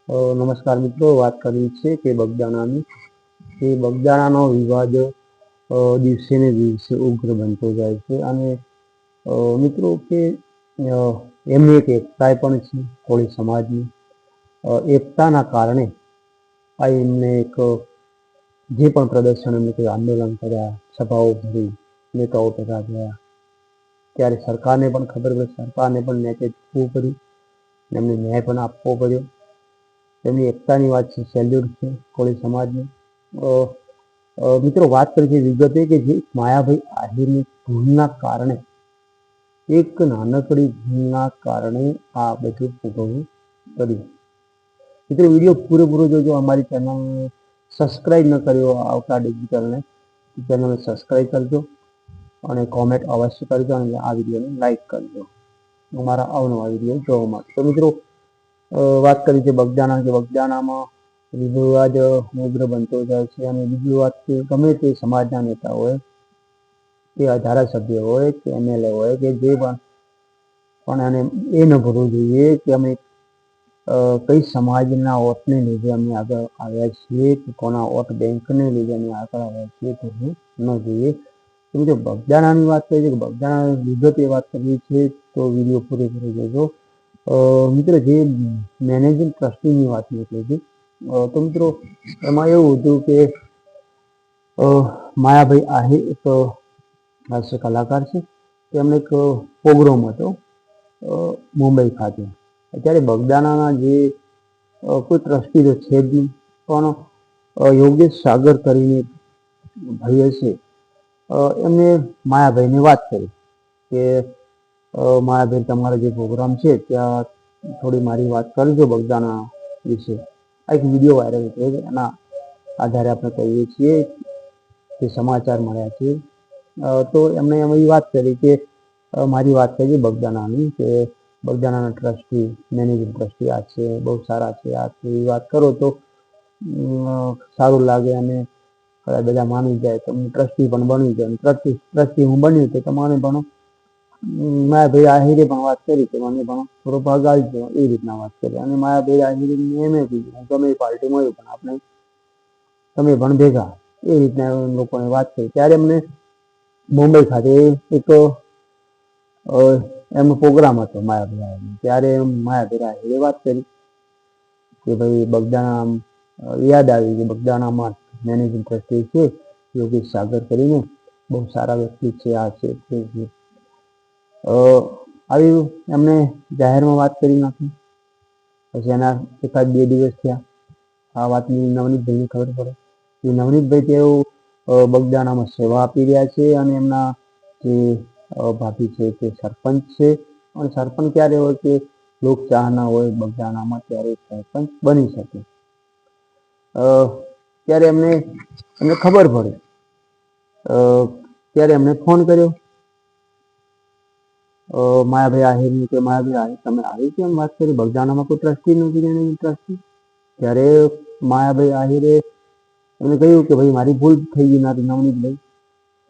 નમસ્કાર મિત્રો, વાત કરવી છે કે બગદાણાની એ બગદાણાનો વિવાદ દિવસે ને દિવસે ઉગ્ર બનતો જાય છે અને મિત્રો કે એમની એક એકતા પણ છે કોળી સમાજની. એકતાના કારણે આ એમને એક જે પણ પ્રદર્શન એમને કોઈ આંદોલન કર્યા, સભાઓ ભરી, નેતાઓ ભેગા થયા, ત્યારે સરકારને પણ ખબર પડી, સરકારને પણ ન્યાય આપવું પડ્યું, એમને ન્યાય પણ આપવો પડ્યો. તેમની એકતાની વાત છે, સેલ્યુટ છે કોળી સમાજને. મિત્રો વાત કરી છે વિગતે કે જે માયાભાઈ આહિરની ભૂલના કારણે, એક નાનકડી ભૂલના કારણે આ બધું ભોગવવું પડ્યું. મિત્રો વિડીયો પૂરેપૂરો જોજો. અમારી ચેનલને સબસ્ક્રાઈબ ન કર્યો આવતા ડિજિટલને, ચેનલને સબસ્ક્રાઈબ કરજો અને કોમેન્ટ અવશ્ય કરજો અને આ વિડીયોને લાઈક કરજો અમારા અવનવા વિડીયો જોવા માટે. તો મિત્રો વાત કરી છે બગદાણા, કે બગદાણામાં વિવાદ ઉગ્ર બનતો જાય છે અને બીજી વાત કે ગમે તે સમાજના નેતા હોય કે ધારાસભ્ય હોય કે એમએલએ હોય કે જે પણ એને એ ન ભૂલવું જોઈએ કે અમે કઈ સમાજના વોટને લીધે અમે આગળ આવ્યા છીએ કે કોના વોટ બેંકને લીધે અમે આગળ આવ્યા છીએ ભૂલવું ન જોઈએ. મિત્રો બગદાણાની વાત કરીએ કે બગદાણા વિગતે વાત કરવી છે તો વિડીયો પૂરેપૂરો જોજો. મિત્રો જે મેનેજિંગ ટ્રસ્ટીની વાત નીકળી હતી, તો મિત્રો એમાં એવું હતું કે માયાભાઈ આહિર એક હાસ્ય કલાકાર છે. તેમનો એક પ્રોગ્રામ હતો મુંબઈ ખાતે. અત્યારે બગદાણાના જે કોઈ ટ્રસ્ટી તો છે જ નહીં, પણ યોગેશ સાગર કરીને ભાઈ છે, એમને માયાભાઈને વાત કરી કે માયાભાઈ તમારો જે પ્રોગ્રામ છે ત્યાં થોડી મારી વાત કરજો બગદાણા વિશે. આ એક વિડીયો વાયરલ થયો છે, એના આધારે આપણે કહીએ છીએ કે સમાચાર મળ્યા છે. તો એમણે એવી વાત કરી કે મારી વાત કરી બગદાણાની કે બગદાણાના ટ્રસ્ટી, મેનેજિંગ ટ્રસ્ટી આ છે, બહુ સારા છે, આ છે, એવી વાત કરો તો સારું લાગે અને બધા માની જાય તો હું ટ્રસ્ટી પણ બની જાય. ટ્રસ્ટી હું બન્યું તો તમારે પણ માયાભાઈ આહિરે પણ વાત કરી કે મને પણ થોડો ભાગ આપજો, એ રીતના વાત કરી. અને માયાભાઈ આહિરે એમ કીધું ગમે પાર્ટીમાં હોય પણ આપણે તમે પણ ભેગા, એ રીતના લોકોને વાત કરી. ત્યારે એમને મુંબઈ ખાતે એક એમનો પ્રોગ્રામ હતો માયાભાઈ આહિરનો. ત્યારે માયાભાઈ આહિરે વાત કરી કે ભાઈ બગદાણા યાદ આવી કે બગદાણામાં મેનેજિંગ ટ્રસ્ટી છે યોગેશ સાગર કરીને, બહુ સારા વ્યક્તિ છે, આ છે તે છે. આવી એમને જાહેરમાં વાત કરી નાખી. પછી એના એકાદ બે દિવસ થયા, આ વાતની નવનીતભાઈને ખબર પડે કે નવનીતભાઈ તેઓ બગદાણામાં સેવા આપી રહ્યા છે અને એમના જે ભાભી છે તે સરપંચ છે. અને સરપંચ ક્યારે હોય કે લોકચાહના હોય બગદાણામાં ત્યારે સરપંચ બની શકે. ત્યારે એમને ખબર પડે, ત્યારે એમને ફોન કર્યો માયાભાઈ આહિરની કે માયાભાઈ આહિર તમે આવી કેમ વાત કરી, બગદાણામાં કોઈ ટ્રસ્ટી નથી એને ટ્રસ્ટી. ત્યારે માયાભાઈ આહિરે એમને કહ્યું કે ભાઈ મારી ભૂલ થઈ ગઈ, મારી નવનીતભાઈ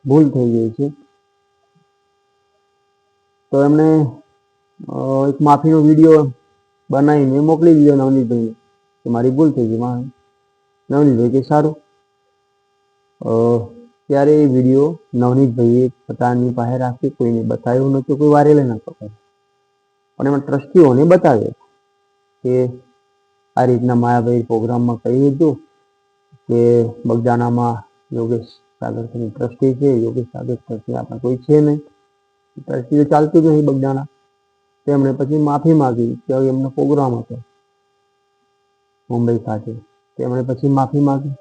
ભૂલ થઈ ગઈ છે. તો એમને એક માફીનો વિડીયો બનાવીને મોકલી દીધો નવનીતભાઈને કે મારી ભૂલ થઈ ગઈ. નવનીતભાઈ કે સારું. ત્યારે એ વિડીયો નવનીતભાઈએ પોતાની પાસે રાખી, કોઈને બતાવ્યું નહોતું, કોઈ વારેલે નહોતો કર્યો. પણ એમાં ટ્રસ્ટીઓને બતાવ્યો કે આ રીતના માયાભાઈ પ્રોગ્રામમાં કહ્યું હતું કે બગદાણામાં યોગેશ સાગર ટ્રસ્ટી છે, યોગેશ સાગર ટ્રસ્ટી આપણે કોઈ છે નહીં, ટ્રસ્ટી તો ચાલતું જ નહીં બગદાણા. તેમણે પછી માફી માગી કે એમનો પ્રોગ્રામ હતો મુંબઈ ખાતે, તેમણે પછી માફી માગી.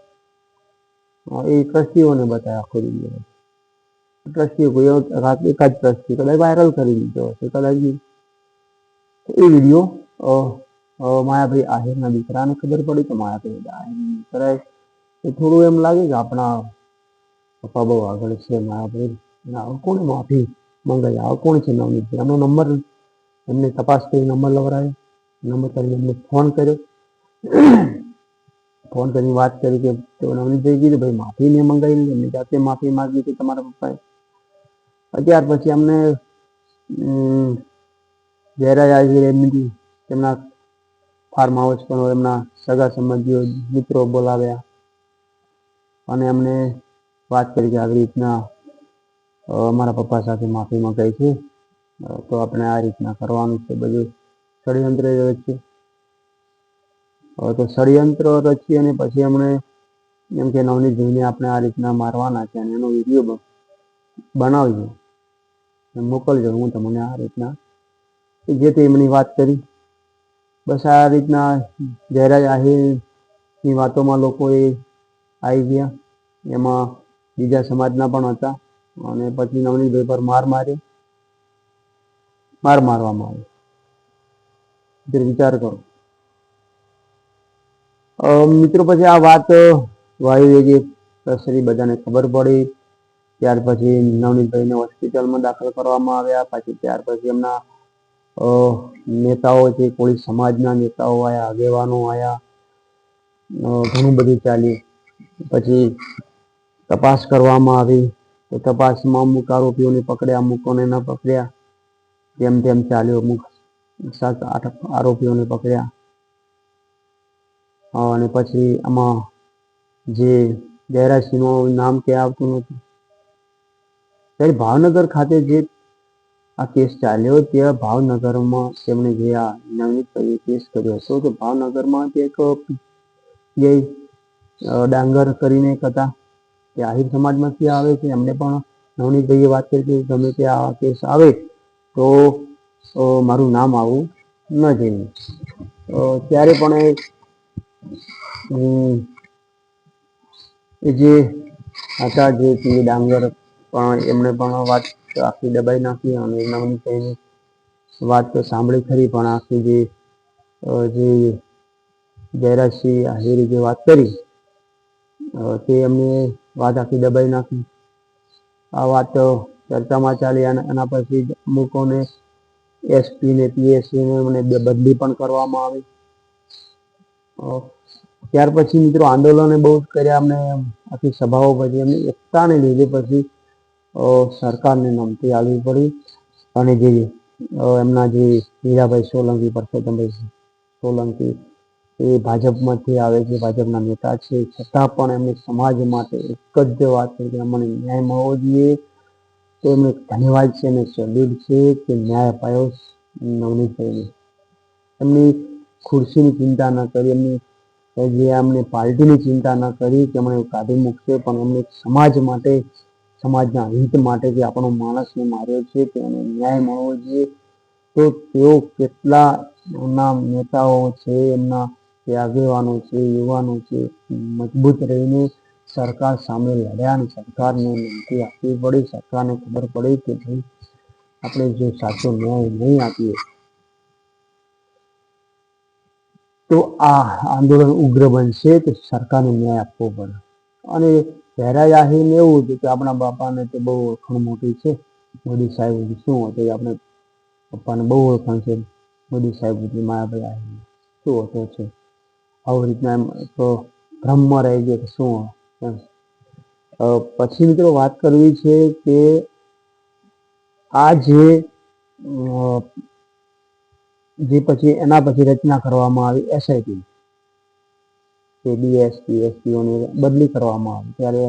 એ ટ્રસ્ટીઓને બતાવ્યા આખો વિડીયો. ટ્રસ્ટીઓ કોઈ એકાદ ટ્રસ્ટી કદાચ વાયરલ કરી દીધો હશે, કદાચ એ વિડીયો માયાભાઈ આહિરના દીકરાને ખબર પડી. તો માયાભાઈ આહિરના દીકરાએ એ થોડું એમ લાગે કે આપણા પપ્પા બહુ આગળ છે, માયાભાઈ કોને માફી મંગાવી, આવો કોણ છે નવનીતભાઈ. એમનો નંબર એમને તપાસ કરી નંબર લવડાવ્યો, નંબર કરીને એમને ફોન કર્યો. ફોન કરીને વાત કરી કે નવનીતભાઈ કીધું ભાઈ માફી મેં મંગાવી, એમની જાતે માફી માગી હતી તમારા પપ્પાએ. ત્યાર પછી અમને જયરાજ આહિર એમના ફાર્મ હાઉસ પર એમના સગા સંબંધીઓ મિત્રો બોલાવ્યા અને એમને વાત કરી કે આવી રીતના મારા પપ્પા સાથે માફી મંગાઈ છે, તો આપણે આ રીતના કરવાનું છે, બધું ષડયંત્ર છે. તો ષડયંત્ર રચી અને પછી એમણે એમ કે નવનીતભાઈને આપણે આ રીતના મારવાના છે અને એનો વિડીયો બનાવજો, મોકલજો, હું તમને આ રીતના જે તે એમની વાત કરી. બસ આ રીતના જયરાજ આહિરની વાતોમાં લોકો એ આવી ગયા. એમાં બીજા સમાજના પણ હતા અને પછી નવનીતભાઈ પર માર મારવામાં આવ્યો. વિચાર કરો મિત્રો. પછી આ વાત વાયુ વેગે પ્રસરી, બધાને ખબર પડી. ત્યાર પછી નવનીતભાઈને હોસ્પિટલમાં દાખલ કરવામાં આવ્યા. પછી ત્યાર પછી એમના નેતાઓ છે, કોળી સમાજના નેતાઓ આવ્યા, આગેવાનો આવ્યા, ઘણું બધું ચાલ્યું. પછી તપાસ કરવામાં આવી. તો તપાસમાં અમુક આરોપીઓને પકડ્યા, અમુકોને ન પકડ્યા, તેમ તેમ ચાલ્યું. અમુક 7-8 આરોપીઓને પકડ્યા અને પછી આમાં જે જયરાજસિંહનું નામ ક્યાં આવતું નહોતું. ત્યારે ભાવનગર ખાતે જે આ કેસ ચાલ્યો, ત્યાં ભાવનગરમાં તેમણે જે આ નવનીતભાઈએ કેસ કર્યો હતો, તો ભાવનગરમાં એક ડાંગર કરીને એક હતા, તે આહિર સમાજમાંથી આવે છે. એમને પણ નવનીતભાઈએ વાત કરી કે ગમે તે આ કેસ આવે તો મારું નામ આવું ન જોઈએ. ત્યારે પણ એ જે હતા જે ડાંગર, પણ એમણે પણ વાત આખી દબાઈ નાખી અને નવનીતભાઈની વાત તો સાંભળી ખરી, પણ આખી જે જયરાજસિંહ આહિરે જે વાત કરી તે એમને વાત આખી દબાઈ નાખી. આ વાત ચર્ચામાં ચાલી અને એના પછી અમુકોને SP ને PSC ને બદલી પણ કરવામાં આવી. ત્યાર પછી મિત્રો આંદોલને બહુ કર્યા, અમને આખી સભાઓ પછી એમની એકતાને લીધે પછી સરકારને નમતી આવવી પડી અને જે એમના જે હીરાભાઈ સોલંકી, પરસોત્તમભાઈ સોલંકી, એ ભાજપમાંથી આવે છે, ભાજપના નેતા છે, છતાં પણ એમને સમાજ માટે એક જ વાત છે કે અમને ન્યાય મળવો જોઈએ. તો એમને ધન્યવાદ છે અને સેલ્યુટ છે કે ન્યાય અપાયો નવનીતભાઈને. એમની ખુરશીની ચિંતા ન કરી, એમની જે એમને પાર્ટીની ચિંતા ન કરી કે એમણે કાઢી મૂકશે, પણ એમને સમાજ માટે, સમાજના હિત માટે જે આપણો માણસને માર્યો છે તેને ન્યાય મળવો જોઈએ. તો તેઓ કેટલા એમના નેતાઓ છે, એમના જે આગેવાનો છે, યુવાનો છે, મજબૂત રહીને સરકાર સામે લડ્યા અને સરકારને વિનંતી આપવી પડી. સરકારને ખબર પડી કે ભાઈ આપણે જો સાચો ન્યાય નહીં આપીએ તો આ આંદોલન ઉગ્ર બનશે, તો સરકારને ન્યાય આપવો પડે. અને જયરાજ આહિરને એવું હતું કે આપણા બાપાને તો બહુ ઓળખાણ મોટી છે, મોદી સાહેબ શું હતું, આપણે પપ્પાને બહુ ઓળખાણ છે, મોદી સાહેબ માયાભાઈ આહિર શું હતો છે, આવી રીતના એમ તો ભ્રમમાં રહી ગયો કે શું. પછી મિત્રો વાત કરવી છે કે આ જે પછી એના પછી રચના કરવામાં આવી SIT, DSP SPઓની બદલી કરવામાં આવી. ત્યારે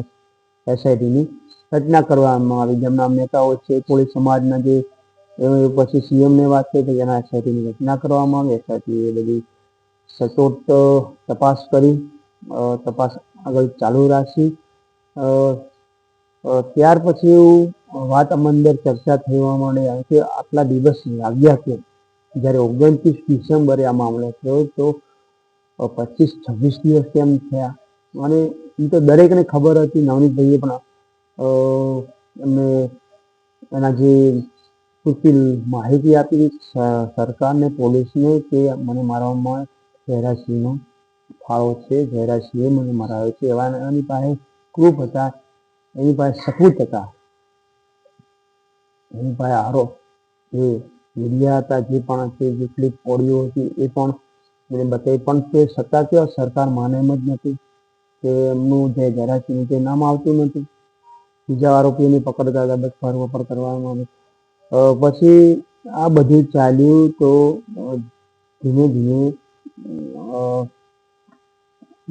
SITની રચના કરવામાં આવી. જેમના નેતાઓ છે કોળી સમાજના, જે પછી CMને વાત કરી કે એના SITની રચના કરવામાં આવી. SIT એ બધી સચોટ તપાસ કરી, તપાસ આગળ ચાલુ રાખી. ત્યાર પછી એવું વાત અંદર ચર્ચા થવા માંડી કે આટલા દિવસ લાગ્યા કે જ્યારે 29 ડિસેમ્બરે આ મામલો થયો, તો 25-26 દિવસ કેમ થયા. અને એ તો દરેકને ખબર હતી. નવનીતભાઈએ પણ એમને એના જે પૂરતી માહિતી આપી સરકારને, પોલીસને કે મને મારવામાં જયરાજસિંહનો ફાળો છે, જયરાજસિંહે મને મરાવ્યો છે. એવા એની પાસે પ્રૂફ હતા, એની પાસે સબૂત હતા, એની પાસે આરોપ જે મીડિયા હતા, જે પણ જેટલી ઓડિયો હતી એ પણ મને બતાવી. પણ તે છતાં કે સરકાર માને એમ જ નથી કે એમનું જે જયરાજસિંહનું જે નામ આવતું નથી. બીજા આરોપીઓને પકડતા હતા, બસ ફરવફર કરવામાં આવે. પછી આ બધું ચાલ્યું તો ધીમે ધીમે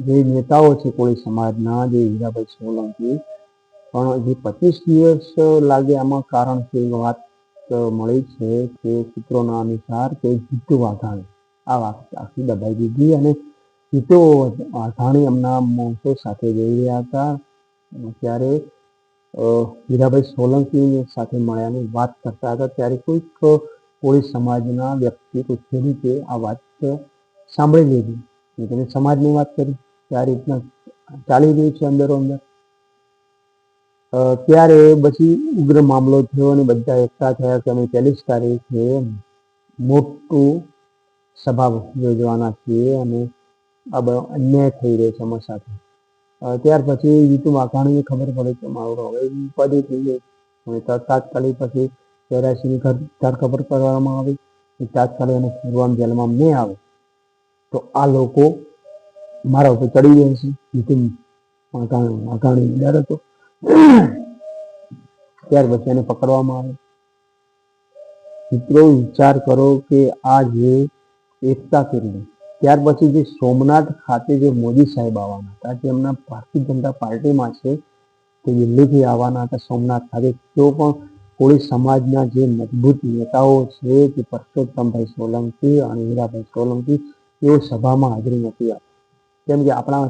જે નેતાઓ છે કોળી સમાજના, જે હીરાભાઈ સોલંકી, પણ જે 25 દિવસ લાગે આમાં કારણ છે એ વાત મળી છે કે સૂત્રોના અનુસાર કે જીતુ વાઘાણી આ વાત આખી દબાઈ દીધી અને જીતુ વાઘાણી એમના માણસો સાથે જઈ રહ્યા હતા ત્યારે હીરાભાઈ સોલંકી સાથે મળ્યાની વાત કરતા હતા ત્યારે કોઈક કોળી સમાજના વ્યક્તિ કોઈ ખેડૂતે આ વાત સાંભળી લીધી. તમે સમાજની વાત કરી કે આ રીતના ચાલી રહ્યું છે અંદરો અંદર. ત્યારે પછી ઉગ્ર મામલો થયો અને બધા એકઠા થયા કે અમે 1 તારીખે મોટું સભા યોજવાના છીએ અને આ અન્યાય થઈ રહ્યો છે અમારા સાથે. ત્યાર પછી જીતુ વાઘાણીને ખબર પડે કે મારો હવે ઉપાધિ થઈ ગઈ અને તાત્કાલિક પછી જયરાજસિંહની ધરપકડ કરવામાં આવી. તાત્કાલિક એને પૂર્વામ જેલમાં નહીં આવે તો આ લોકો મારા ઉપર ચડી જાય છે. જીતુ વાઘાણી ડર હતો. ત્યાર પછી એને પકડવામાં આવે. મિત્રો વિચાર કરો કે આ જે એકતા કરી, ત્યાર પછી જે સોમનાથ ખાતે જે મોદી સાહેબ આવવાના હતા, જે એમના ભારતીય જનતા પાર્ટીમાં છે, તે દિલ્હીથી આવવાના હતા સોમનાથ ખાતે, તેઓ પણ કોળી સમાજના જે મજબૂત નેતાઓ છે કે પરસોત્તમભાઈ સોલંકી અને હીરાભાઈ સોલંકી, તેઓ સભામાં હાજરી નથી આપી. કેમ કે આપણા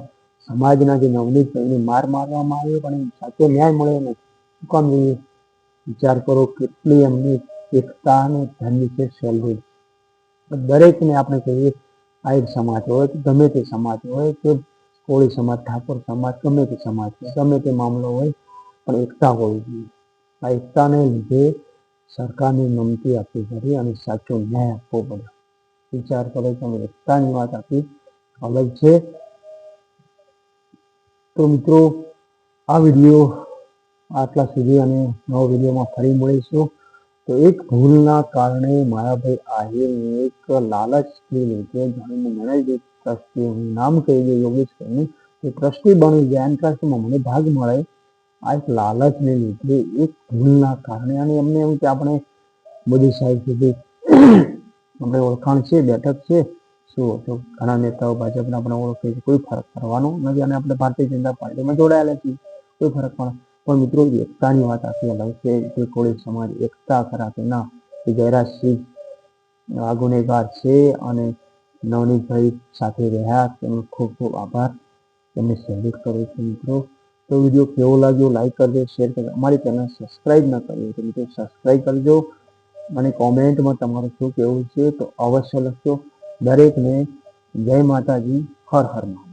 સમાજના જે નવનીતભાઈને માર મારવામાં આવ્યો પણ સાચો ન્યાય મળ્યો નથી. શું કામ જોઈએ? વિચાર કરો કેટલી એમની એકતા અને ધન્ય છે સેલરી. દરેકને આપણે કહીએ, આહિર સમાજ હોય કે ગમે તે સમાજ હોય કે કોળી સમાજ, ઠાકોર સમાજ, ગમે તે સમાજ, ગમે તે મામલો હોય, પણ એકતા હોવી જોઈએ. આ એકતાને લીધે સરકારને નમતી આપવી પડે અને સાચો ન્યાય આપવો પડે. વિચાર કરો તમે, એકતાની વાત આપી અલગ છે. તો મિત્રો આ વિડીયો આટલા સુધી અને નવો વિડીયોમાં ફરી મળીશું. તો એક ભૂલના કારણે માયાભાઈ આહિરને એક લાલચથી લીધે ઘણી ટ્રસ્ટી, હું નામ કહી દઉં યોગેશભાઈનું, એ ટ્રસ્ટી બની જાય અને ટ્રસ્ટમાં મને ભાગ મળે. આ એક લાલચને લીધે, એક ભૂલના કારણે, અને એમને એમ કે આપણે મોદી સાહેબ સુધી આપણે ઓળખાણ છે, બેઠક છે, શું તો ઘણા નેતાઓ ભાજપના આપણે ઓળખે છે, કોઈ ફરક પડવાનો નથી અને આપણે ભારતીય જનતા પાર્ટીમાં જોડાયેલા છીએ, કોઈ ફરક પડે. પણ મિત્રો એકતાની વાત આખી અલગ છે. જે કોળી સમાજ એકતા કરા કે ના, એ જયરાજસિંહ આ ગુનેગાર છે અને નવનીતભાઈ સાથે રહ્યા, તેમનો ખૂબ ખૂબ આભાર, તેમને સેલ્યુટ કરું છું. મિત્રો તો વિડીયો કેવો લાગ્યો લાઈક કરજો, શેર કરજો. અમારી ચેનલ સબસ્ક્રાઈબ ન કરી તો મિત્રો સબસ્ક્રાઈબ કરજો. મને કોમેન્ટમાં તમારું શું કહેવું છે તો અવશ્ય લખજો. દરેકને જય માતાજી, હર હર મહાદેવ.